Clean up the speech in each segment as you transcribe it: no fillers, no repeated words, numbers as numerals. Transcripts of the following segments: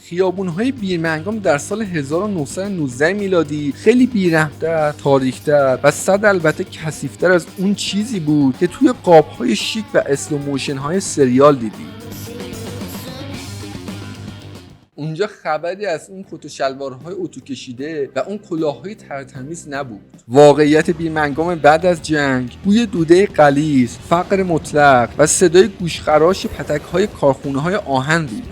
خیابون‌های بیرمنگام در سال 1919 میلادی خیلی بی‌رحم‌تر، تاریک‌تر و صد البته کثیف‌تر از اون چیزی بود که توی قاب‌های شیک و اسلو موشن‌های سریال دیدی. اونجا خبری از اون کت و شلوارهای اتو کشیده و اون کلاه‌های ترتمیز نبود. واقعیت بیرمنگام بعد از جنگ بوی دوده غلیظ، فقر مطلق و صدای گوشخراش پتک‌های کارخونه‌های آهن بود.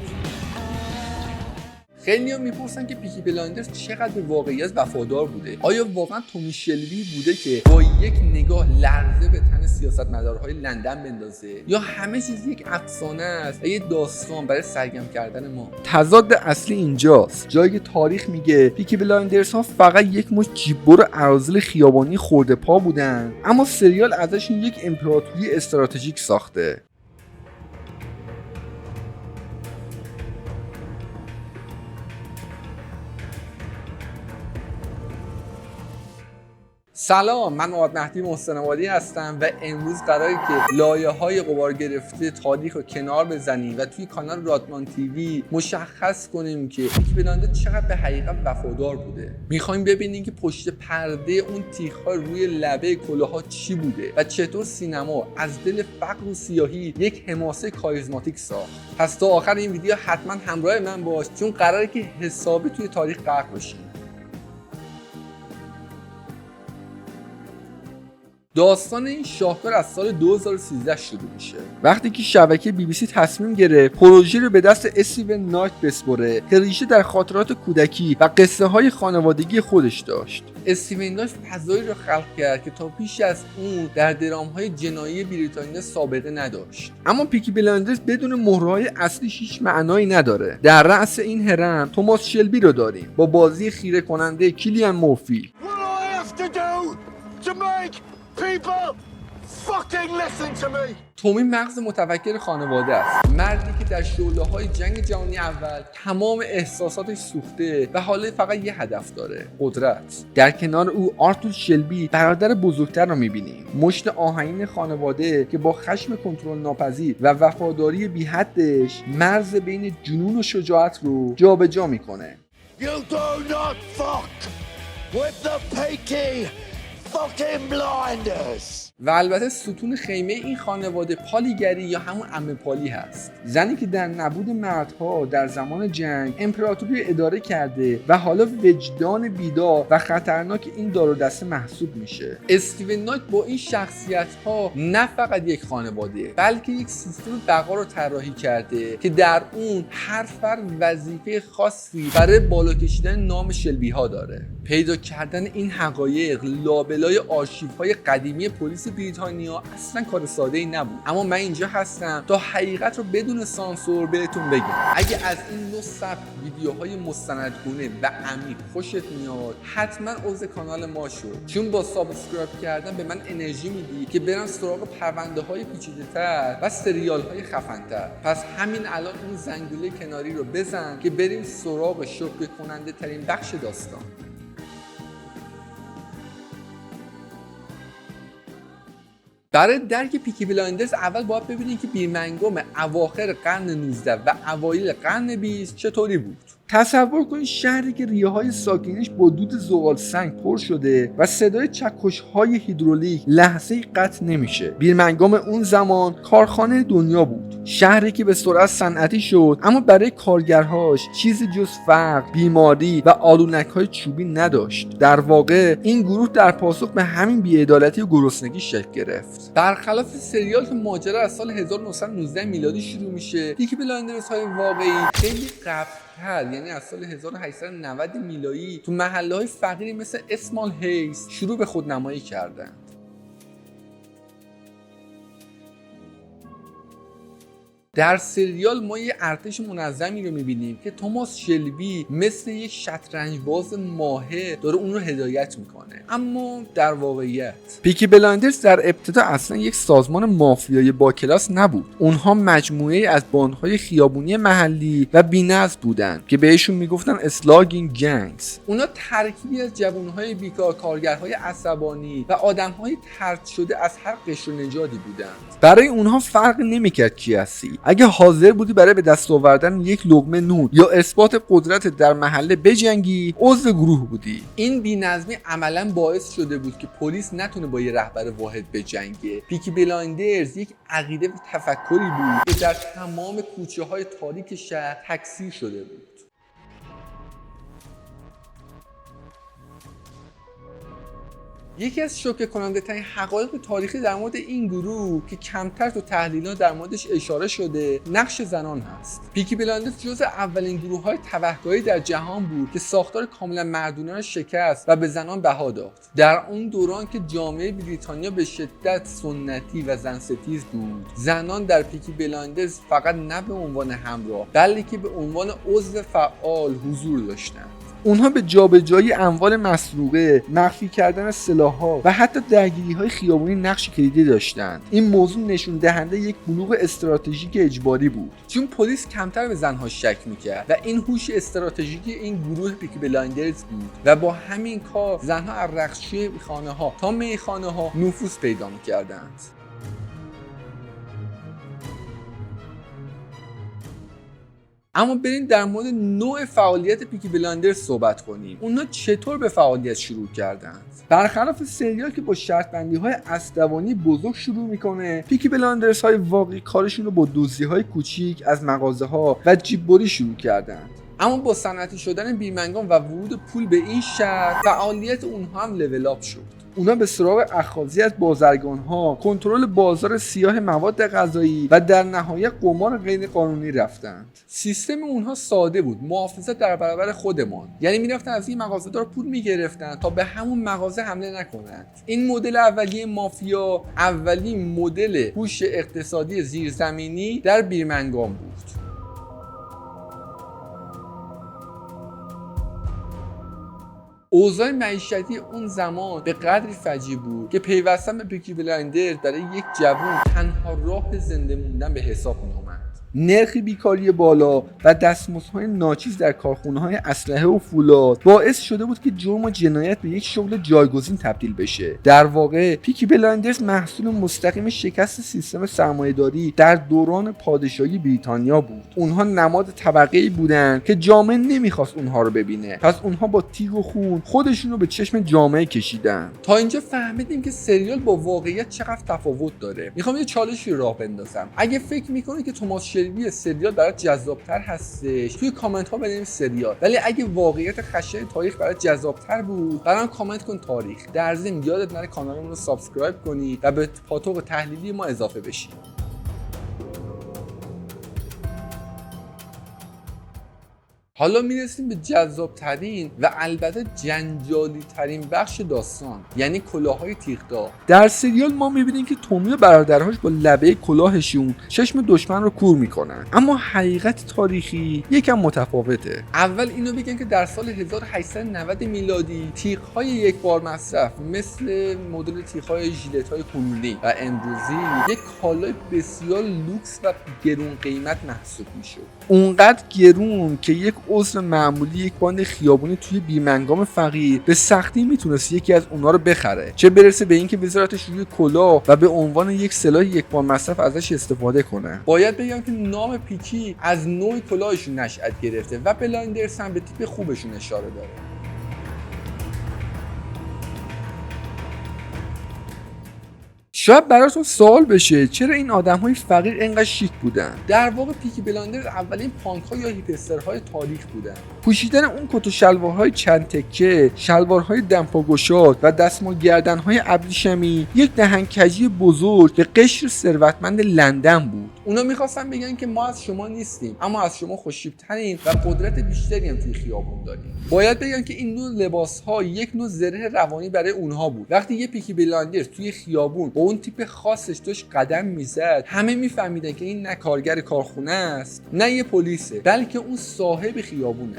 خیلی‌ها میپرسن که پیکی بلایندرز چقدر به واقعیت وفادار بوده. آیا واقعا تومی شلبی بوده که با یک نگاه لرزه به تن سیاستمدارهای لندن بندازه، یا همه چیز یک افسانه است و یک داستان برای سرگرم کردن ما؟ تضاد اصلی اینجاست، جایی که تاریخ میگه پیکی بلایندرز ها فقط یک مشت جیببر اراذل خیابانی خورده پا بودن، اما سریال ازشون یک امپراتوری استراتژیک ساخته. سلام، من محمد مهدی محسن آبادی هستم و امروز قراره که لایه‌های غبار گرفته تاریخ رو کنار بزنیم و توی کانال رادمان تیوی مشخص کنیم که پیکی بلایندرز چقدر به حقیقت وفادار بوده. می‌خوایم ببینیم که پشت پرده اون تیغ‌ها روی لبه کلاه‌ها چی بوده و چطور سینما از دل فقر و سیاهی یک حماسه کاریزماتیک ساخت. پس تا آخر این ویدیو حتما همراه من باش، چون قراره که حسابی توی تاریخ غرق بشیم. داستان این شاهکار از سال 2013 شروع میشه، وقتی که شبکه BBC تصمیم گرفت پروژه رو به دست استیون نایت بسپره که ریشه در خاطرات کودکی و قصه های خانوادگی خودش داشت. استیون نایت فضایی رو خلق کرد که تا پیش از اون در درام‌های جنایی بریتانیا سابقه نداشت. اما پیکی بلایندرز بدون مهره‌های اصلیش هیچ معنایی نداره. در رأس این هرم توماس شلبی رو داریم با بازی خیره کننده کیلیان مورفی. People fucking listen to me. تومی مغز متفکر خانواده است، مردی که در شعله‌های جنگ جهانی اول تمام احساساتش سوخته و حالا فقط یه هدف داره، قدرت. در کنار او آرتور شلبی برادر بزرگتر رو می‌بینیم، مشت آهنین خانواده که با خشم کنترل ناپذیر و وفاداری بی‌حدش مرز بین جنون و شجاعت رو جابجا می‌کنه. You do not fuck with the Peaky fucking blinders. و البته ستون خیمه این خانواده پالیگری یا همون عمه پالی هست، زنی که در نبود مردها در زمان جنگ امپراتوری اداره کرده و حالا وجدان بیدار و خطرناک این دار و دسته محسوب میشه. استیون نایت با این شخصیت ها نه فقط یک خانواده، بلکه یک سیستم بقا رو طراحی کرده که در اون هر فرد وظیفه خاصی برای بالا کشیدن نام شلبی ها داره. پیدا کردن این حقایق لابلای آرشیوهای قدیمی پلیس بریتانیا اصلا کار ساده ای نبود، اما من اینجا هستم تا حقیقت رو بدون سانسور بهتون بگم. اگه از این نوع سبک ویدیوهای مستندگونه و عمیق خوشت میاد، حتما عضو کانال ما شو، چون با سابسکرایب کردن به من انرژی میدی که برم سراغ پرونده‌های پیچیده‌تر و سریال‌های خفن‌تر. پس همین الان اون زنگوله کناری رو بزن که بریم سراغ شوکه کننده ترین بخش داستان. برای درک پیکی بلایندرز اول باید ببینید که بیرمنگام اواخر قرن 19 و اوایل قرن 20 چطوری بود. تصور کنید شهری که ریه‌های ساکنینش با دود زغال سنگ پر شده و صدای چکش‌های هیدرولیک لحظه‌ای قطع نمیشه. بیرمنگام اون زمان کارخانه دنیا بود، شهری که به سرعت صنعتی شد اما برای کارگرهاش چیزی جز فقر، بیماری و آلونک‌های چوبی نداشت. در واقع این گروه در پاسخ به همین بی‌عدالتی و گرسنگی شکل گرفت. برخلاف سریال که ماجرا از سال 1919 میلادی شروع میشه، پیکی بلایندرزهای واقعی خیلی قبل‌تر، یعنی از سال 1890 میلادی تو محله‌های فقیری مثل اسمال هیس شروع به خودنمایی کردن. در سریال ما یه ارتش منظمی رو میبینیم که توماس شلبی مثل یک شطرنج‌باز ماهر داره اون رو هدایت میکنه، اما در واقعیت پیکی بلایندرز در ابتدا اصلا یک سازمان مافیایی با کلاس نبود. اونها مجموعه از باندهای خیابونی محلی و بی‌نظم بودن که بهشون میگفتن اسلاگینگ گنگز. اونا ترکیبی از جوانهای بیکار، کارگرهای عصبانی و آدمهای طرد شده از هر قشر و نژادی بودند. برای اونها فرق نمیکرد کی هستی، اگه حاضر بودی برای به دست آوردن یک لقمه نون یا اثبات قدرت در محله بجنگی، عضو گروه بودی. این بی‌نظمی عملاً باعث شده بود که پلیس نتونه با یه رهبر واحد بجنگه. پیکی بلایندرز یک عقیده و تفکری بود که در تمام کوچه‌های تاریک شهر تکثیر شده بود. یکی از شوکه کننده ترین حقایق تاریخی در مورد این گروه که کمتر تو تحلیل‌ها در موردش اشاره شده، نقش زنان هست. پیکی بلایندرز جزو اولین گروه‌های تبهکاری در جهان بود که ساختار کاملا مردانه شکست و به زنان بها داد. در اون دوران که جامعه بریتانیا به شدت سنتی و زن‌ستیز بود، زنان در پیکی بلایندرز فقط نه به عنوان همراه، بلکه به عنوان عضو فعال حضور داشتند. اونها به جابجایی اموال مسروقه، مخفی کردن سلاح‌ها و حتی درگیری‌های خیابانی نقش کلیدی داشتند. این موضوع نشون دهنده یک بلوغ استراتژیک اجباری بود، چون پلیس کمتر به زنها شک می‌کرد و این هوش استراتژیک این گروه پیکی بلایندرز بود و با همین کار زنها از رقص‌چی خانه‌ها تا میخانه‌ها نفوذ پیدا می‌کردند. اما بریم در مورد نوع فعالیت پیکی بلایندرز صحبت کنیم. اونا چطور به فعالیت شروع کردند؟ برخلاف سریال که با شرط بندی های اسدوانی بزرگ شروع میکنه، پیکی بلایندرز های واقعی کارشون رو با دزدی های کوچیک از مغازه ها و جیببری شروع کردند. اما با صنعتی شدن بیرمنگام و ورود پول به این شهر، فعالیت اونها هم لول آپ شد. اونا به سراغ اخاذی از بازرگان‌ها، کنترل بازار سیاه مواد غذایی و در نهایت قمار غیر قانونی رفتند. سیستم اونها ساده بود، محافظت در برابر خودمان. یعنی میرفتن از این مغازه‌دار پول میگرفتن تا به همون مغازه حمله نکنند. این مدل اولیه مافیا، اولین مدل هوش اقتصادی زیرزمینی در بیرمنگام بود. اوضاع معیشتی اون زمان به قدری فجیع بود که پیوستن به پیکی بلایندرز برای یک جوان تنها راه زنده موندن به حساب می اومد. نرخ بیکاری بالا و دستمزدهای ناچیز در کارخانه‌های اسلحه و فولاد باعث شده بود که جرم و جنایت به یک شغل جایگزین تبدیل بشه. در واقع پیکی بلایندرز محصول مستقیم شکست سیستم سرمایه‌داری در دوران پادشاهی بریتانیا بود. اونها نماد طبقه‌ای بودند که جامعه نمیخواست اونها رو ببینه. پس اونها با تیغ و خون خودشون رو به چشم جامعه کشیدن. تا اینجا فهمیدیم که سریال با واقعیت چقدر تفاوت داره. میخوام یه چالشی راه بندازم. اگه فکر می‌کنی که توماس شلبی سریال برات جذاب‌تر هستش، توی کامنت ها بنویس سریال. ولی اگه واقعیت خشن تاریخ برات جذاب‌تر بود، برام کامنت کن تاریخ. در ضمن یادت نره کانالمون رو سابسکرایب کنی و به پاتوق تحلیلی ما اضافه بشی. حالا میرسیم به جذابترین و البته جنجالی ترین بخش داستان، یعنی کلاه‌های تیغ‌دار. در سریال ما میبینیم که تومی و برادرهاش با لبه کلاهشون چشم دشمن رو کور میکنن، اما حقیقت تاریخی یکم متفاوته. اول اینو بگم که در سال 1890 میلادی تیغ‌های یک بار مصرف مثل مدل تیغ‌های ژیلت‌های کنونی و امروزی یک کالای بسیار لوکس و گرون قیمت محسوب میشد. اونقدر گرون که یک عضو معمولی یک باند خیابونی توی بیرمنگام فقیر به سختی میتونست یکی از اونها رو بخره، چه برسه به اینکه بذارتش روی کلاه و به عنوان یک سلاح یک بار مصرف ازش استفاده کنه. باید بگم که نام پیکی از نوع کلاهشون نشأت گرفته و بلایندرز هم به تیپ خوبشون اشاره داره. شاید براتون سوال بشه چرا این آدم‌های فقیر اینقدر شیک بودن؟ در واقع پیکی بلایندرز اولین پانک‌ها یا هیپسترهای تاریخ بودن. پوشیدن اون کت و شلوارهای چند تکه، شلوارهای دمپاگشاد و دستمال گردن‌های ابریشمی یک دهنکجی بزرگ به قشر ثروتمند لندن بود. اونا می‌خواستن بگن که ما از شما نیستیم، اما از شما خوش‌تیپ‌ترین و قدرت بیشتری هم توی خیابون داریم. باید بگم که این نوع لباس‌ها یک نوع زره روانی برای اونها بود. وقتی یه پیکی بلایندرز توی خیابون با اون تیپ خاصش داشت قدم میزد، همه میفهمیدن که این نه کارگر کارخونه است، نه یه پلیسه، بلکه اون صاحب خیابونه.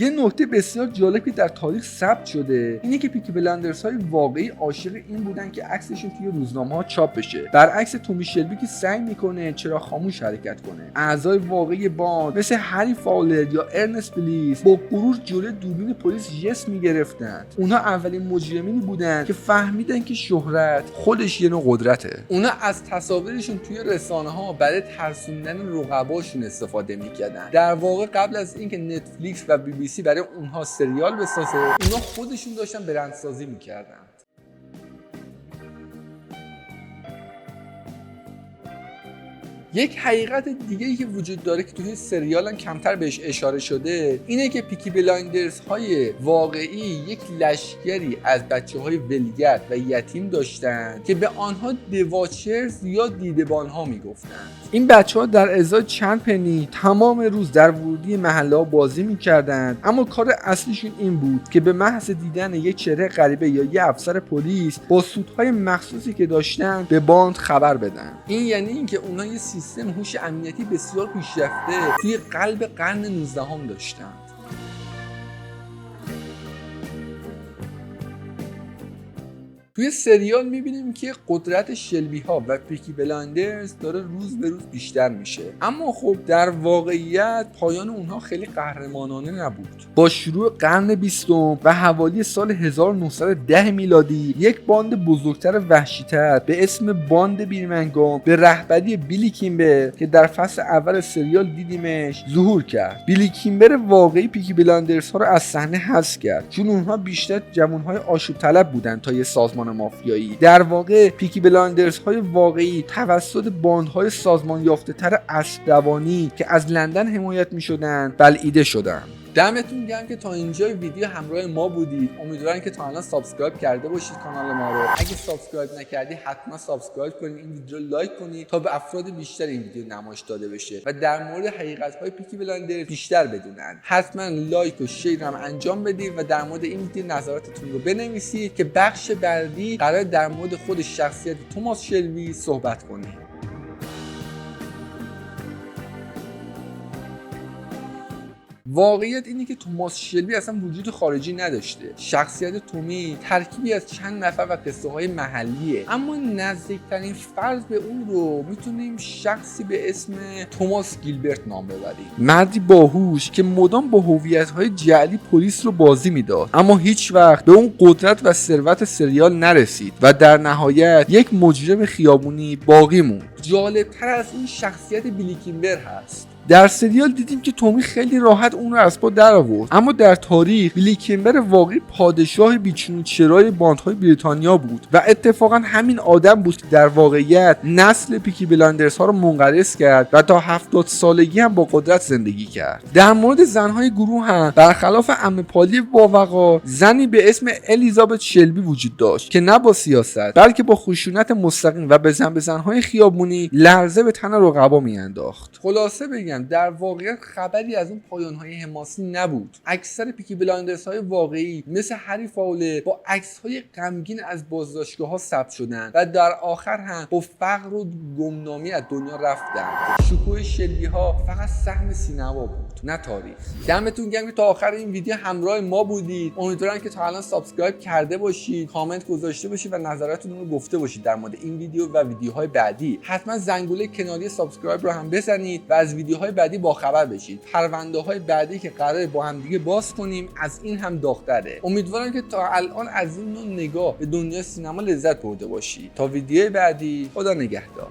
یه نکته بسیار جالب که در تاریخ ثبت شده اینه که پیکی بلایندرز های واقعی عاشق این بودن که عکسشون توی روزنامه‌ها چاپ بشه، برعکس تومی شلبی که سعی میکنه چرا خاموش حرکت کنه. اعضای واقعی باند مثل هری فاولر یا ارنست بلیس با غرور جلوی دوربین پلیس جست میگرفتن. اونا اولین مجرمینی بودن که فهمیدن که شهرت خودش یه نوع قدرته. اونا از تصاویرشون توی رسانه‌ها برای ترسوندن رقباشون استفاده میکردن. در واقع قبل از اینکه نتفلیکس و بی بی سی برای اونها سریال بسازه، اونا خودشون داشتن برندسازی میکردن. یک حقیقت دیگه‌ای که وجود داره که توی سریال هم کمتر بهش اشاره شده اینه که پیکی بلایندرز های واقعی یک لشکری از بچه‌های ولگرد و یتیم داشتن که به آنها دواچرز یا دیدبان‌ها میگفتن. این بچه‌ها در ازای چند پنی تمام روز در ورودی محله‌ها بازی می‌کردند، اما کار اصلیشون این بود که به محض دیدن یک چهره غریبه یا یک افسر پلیس با سوت‌های مخصوصی که داشتن به باند خبر بدن. این یعنی اینکه اونها یه سیستم هوش امنیتی بسیار پیشرفته توی قلب قرن 19 هم داشتند. توی سریال میبینیم که قدرت شلبی ها و پیکی بلایندرز داره روز به روز بیشتر میشه، اما خب در واقعیت پایان اونها خیلی قهرمانانه نبود. با شروع قرن 20 و حوالی سال 1910 میلادی یک باند بزرگتر و وحشی‌تر به اسم باند بیرمنگام به رهبری بیلی کیمبر که در فصل اول سریال دیدیمش ظهور کرد. بیلی کیمبر واقعی پیکی بلایندرز ها رو از صحنه حذف کرد، چون اونها بیشتر جوانهای آشوب طلب بودن تا یه سازمان مافیایی. در واقع پیکی بلایندرز های واقعی توسط باندهای سازمان یافته تر اسب‌دوانی که از لندن حمایت می شدن بلعیده شدن. دمتون گرم که تا اینجای ویدیو همراه ما بودید. امیدوارم که تا الان سابسکرایب کرده باشید کانال ما رو. اگه سابسکرایب نکردی حتما سابسکرایب کنید، این ویدیو رو لایک کنید تا به افراد بیشتر این ویدیو نمایش داده بشه و در مورد حقیقت‌های پیکی بلایندرز بیشتر بدونن. حتما لایک و شیر هم انجام بدید و در مورد این ویدیو نظراتتون رو بنویسید که بخش بعدی قرار در مورد خود شخصیت توماس شلبی صحبت کنیم. واقعیت اینه که توماس شلبی اصلا وجود خارجی نداشته. شخصیت تومی ترکیبی از چند نفر و قصه های محلیه، اما نزدیکترین فرض به اون رو میتونیم شخصی به اسم توماس گیلبرت نام ببریم. مردی باهوش که مدام با هویت‌های جعلی پلیس رو بازی میداد، اما هیچ وقت به اون قدرت و ثروت سریال نرسید و در نهایت یک مجرم خیابونی باقی موند. جالبتر از این شخصیت بیلی کیمبر هست. در سریال دیدیم که تومی خیلی راحت اون رو از پا در آورد، اما در تاریخ بیلی کیمبر واقعی پادشاه بیچون و چرای باندهای بریتانیا بود و اتفاقا همین آدم بود که در واقعیت نسل پیکی بلایندرز ها رو منقرض کرد و تا 70 سالگی هم با قدرت زندگی کرد. در مورد زنهای گروه هم برخلاف عمه پالی باوقار زنی به اسم الیزابت شلبی وجود داشت که نه با سیاست بلکه با خشونت مستقیم و به زنهای خیابونی لرزه به تن رقبا میانداخت. خلاصه بگم در واقعیت خبری از اون پایان‌های حماسی نبود. اکثر پیکی بلایندرز های واقعی مثل هری فاولر با عکس‌های غمگین از بازداشتگاه‌ها ثبت شدن و در آخر هم با فقر و گمنامی از دنیا رفتن. شکوه شلبی‌ها فقط سهم سینما بود، نه تاریخ. دمتون گرم که تا آخر این ویدیو همراه ما بودید. امیدوارم که تا الان سابسکرایب کرده باشید، کامنت گذاشته باشید و نظراتتون رو گفته باشید در مورد این ویدیو و ویدیوهای بعدی. حتما زنگوله کناری سابسکرایب رو هم بزنید و از ویدیوهای بعدی با خبر بشید. پرونده‌های بعدی که قراره با هم دیگه باز کنیم از این هم داغ‌تره. امیدوارم که تا الان از این نوع نگاه به دنیای سینما لذت برده باشید. تا ویدیوی بعدی، خدا نگهدار.